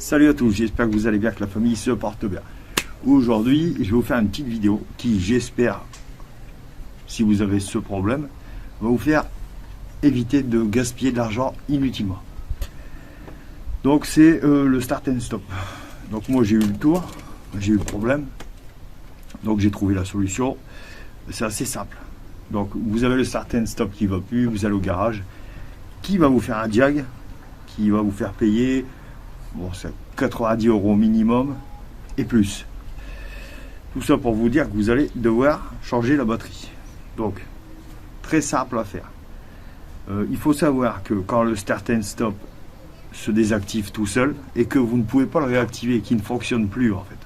Salut à tous, j'espère que vous allez bien, que la famille se porte bien. Aujourd'hui, je vais vous faire une petite vidéo qui, j'espère, si vous avez ce problème, va vous faire éviter de gaspiller de l'argent inutilement. Donc c'est le start and stop. Donc moi j'ai eu le tour, j'ai eu le problème, donc j'ai trouvé la solution. C'est assez simple. Donc vous avez le start and stop qui ne va plus, vous allez au garage, qui va vous faire un diag, qui va vous faire payer, bon c'est 90 € minimum et plus. Tout ça pour vous dire que vous allez devoir changer la batterie. Donc très simple à faire. Il faut savoir que quand le start and stop se désactive tout seul et que vous ne pouvez pas le réactiver, qui ne fonctionne plus en fait,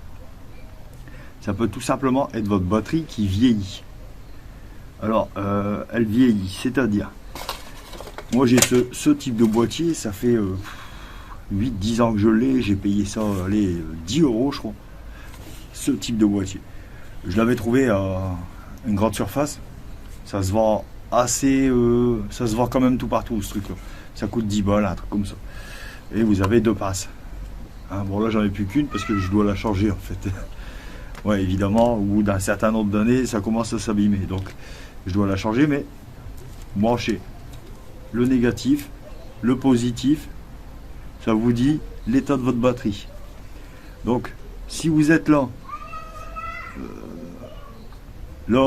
ça peut tout simplement être votre batterie qui vieillit. Alors elle vieillit, c'est-à-dire moi j'ai ce type de boîtier, ça fait 8-10 ans que je l'ai, j'ai payé ça, allez, 10 € je crois, ce type de boîtier. Je l'avais trouvé à une grande surface, ça se vend assez, ça se vend quand même tout partout ce truc là, ça coûte 10 balles, un truc comme ça. Et vous avez 2 passes. Hein, bon là j'en ai plus qu'une parce que je dois la changer en fait. Ouais évidemment, au bout d'un certain nombre d'années, ça commence à s'abîmer, donc je dois la changer, mais brancher le négatif, le positif, ça vous dit l'état de votre batterie. Donc si vous êtes là,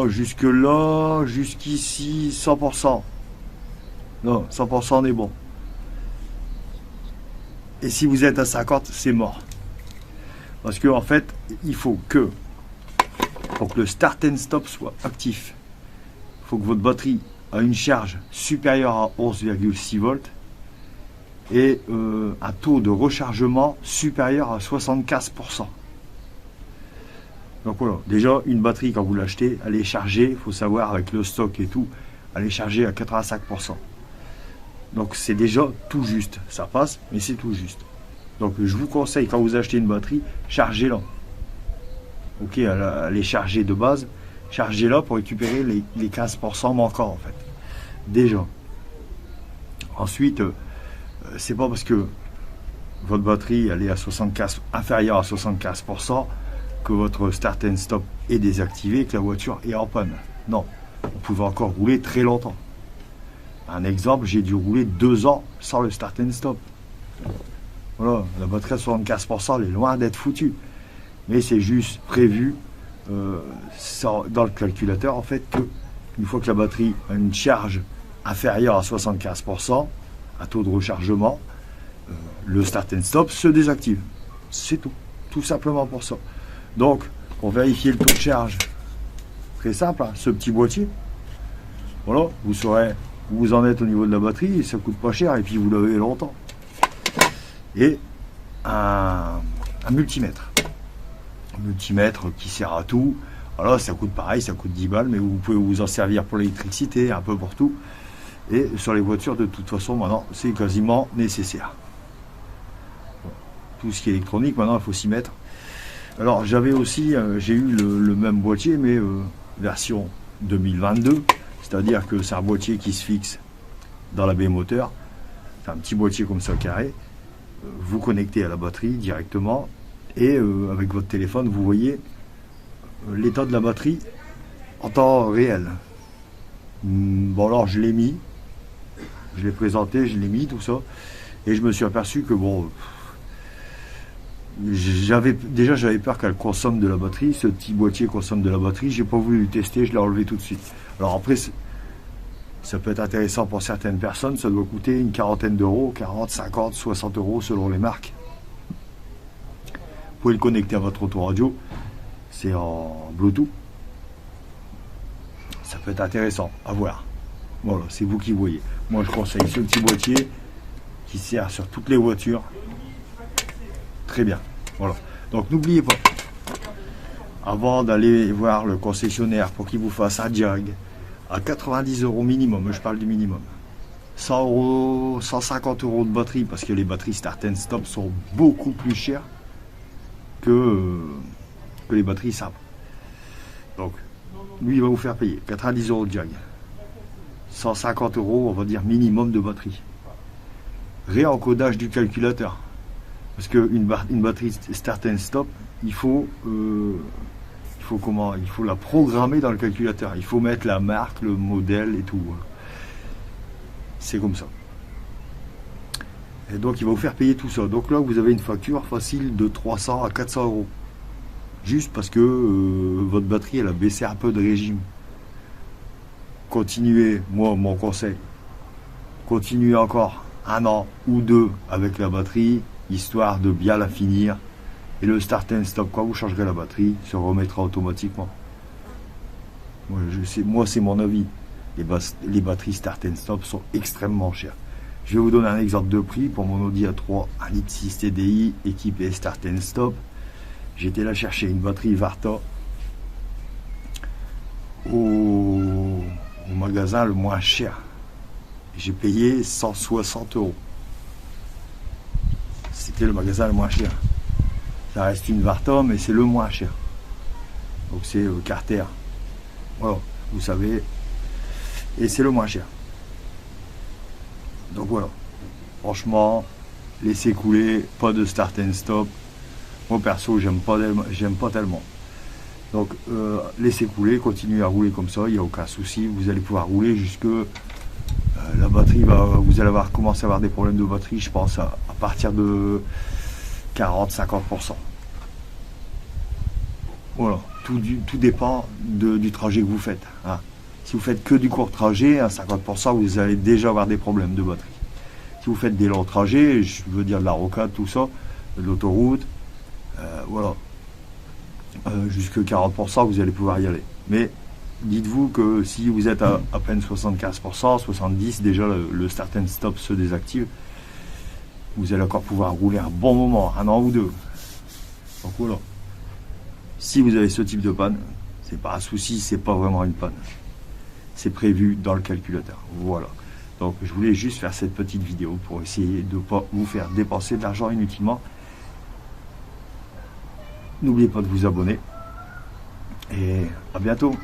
jusque là, jusqu'ici 100%, non 100% on est bon. Et si vous êtes à 50, c'est mort. Parce que en fait, il faut que, pour que le start and stop soit actif, il faut que votre batterie a une charge supérieure à 11,6 volts et un taux de rechargement supérieur à 75%. Donc voilà, déjà une batterie quand vous l'achetez, elle est chargée, il faut savoir avec le stock et tout, elle est chargée à 85%. Donc c'est déjà tout juste, ça passe, mais c'est tout juste. Donc je vous conseille quand vous achetez une batterie, chargez-la. Ok, elle est chargée de base, chargez-la pour récupérer les 15% manquants en fait. Déjà. Ensuite, c'est pas parce que votre batterie elle est à 75, inférieure à 75% que votre start and stop est désactivé et que la voiture est en panne. Non, vous pouvez encore rouler très longtemps. Un exemple, j'ai dû rouler 2 ans sans le start and stop. Voilà, la batterie à 75%, elle est loin d'être foutue. Mais c'est juste prévu dans le calculateur, en fait, que une fois que la batterie a une charge inférieure à 75%, un taux de rechargement, le start and stop se désactive. C'est tout. Tout simplement pour ça. Donc, pour vérifier le taux de charge, très simple, hein, ce petit boîtier. Voilà, vous saurez où vous en êtes au niveau de la batterie, et ça coûte pas cher, et puis vous l'avez longtemps. Et un multimètre. Un multimètre qui sert à tout. Voilà, ça coûte pareil, ça coûte 10 balles, mais vous pouvez vous en servir pour l'électricité, un peu pour tout. Et sur les voitures, de toute façon, maintenant, c'est quasiment nécessaire. Bon, tout ce qui est électronique, maintenant, il faut s'y mettre. Alors, j'avais aussi, j'ai eu le même boîtier, mais version 2022. C'est-à-dire que c'est un boîtier qui se fixe dans la baie moteur. C'est un petit boîtier comme ça, carré. Vous connectez à la batterie directement. Et avec votre téléphone, vous voyez l'état de la batterie en temps réel. Bon alors, je l'ai mis. Je l'ai présenté, je l'ai mis, tout ça. Et je me suis aperçu que, bon... j'avais peur qu'elle consomme de la batterie. Ce petit boîtier consomme de la batterie. J'ai pas voulu le tester, je l'ai enlevé tout de suite. Alors après, ça peut être intéressant pour certaines personnes. Ça doit coûter une quarantaine d'euros, 40, 50, 60 € selon les marques. Vous pouvez le connecter à votre autoradio. C'est en Bluetooth. Ça peut être intéressant à voir. Voilà, c'est vous qui voyez. Moi, je conseille ce petit boîtier qui sert sur toutes les voitures. Très bien. Voilà. Donc, n'oubliez pas, avant d'aller voir le concessionnaire pour qu'il vous fasse un diag à 90 € minimum, je parle du minimum, 100 €, 150 € de batterie, parce que les batteries start and stop sont beaucoup plus chères que les batteries simples. Donc, lui, il va vous faire payer 90 € de diag, 150 €, on va dire minimum de batterie. Réencodage du calculateur. Parce qu'une batterie start and stop, il faut la programmer dans le calculateur. Il faut mettre la marque, le modèle et tout. C'est comme ça. Et donc il va vous faire payer tout ça. Donc là vous avez une facture facile de 300 à 400 euros. Juste parce que votre batterie elle a baissé un peu de régime. Continuez, moi mon conseil, continuez encore 1 an ou 2 avec la batterie, histoire de bien la finir. Et le start and stop, quand vous changerez la batterie, se remettra automatiquement. Moi c'est mon avis. Les batteries start and stop sont extrêmement chères. Je vais vous donner un exemple de prix pour mon Audi A3 1,6 litre TDI équipé start and stop. J'étais là chercher une batterie Varta au magasin le moins cher. J'ai payé 160 euros. C'était le magasin le moins cher. Ça reste une Varta, mais c'est le moins cher. Donc c'est Carter. Voilà, vous savez. Et c'est le moins cher. Donc voilà. Franchement, laissez couler, pas de start and stop. Moi perso, j'aime pas tellement. Donc laissez couler, continuez à rouler comme ça, il n'y a aucun souci. Vous allez pouvoir rouler jusque la batterie vous allez commencer à avoir des problèmes de batterie, je pense à partir de 40-50%. Voilà, tout dépend du trajet que vous faites. Hein. Si vous faites que du court trajet, à 50%, vous allez déjà avoir des problèmes de batterie. Si vous faites des longs trajets, je veux dire de la rocade, tout ça, de l'autoroute, voilà, jusque 40%, vous allez pouvoir y aller. Mais dites-vous que si vous êtes à peine 75%, 70%, déjà le start and stop se désactive. Vous allez encore pouvoir rouler un bon moment, 1 an ou 2. Donc voilà. Si vous avez ce type de panne, c'est pas un souci, c'est pas vraiment une panne. C'est prévu dans le calculateur. Voilà. Donc je voulais juste faire cette petite vidéo pour essayer de ne pas vous faire dépenser de l'argent inutilement. N'oubliez pas de vous abonner. Et à bientôt.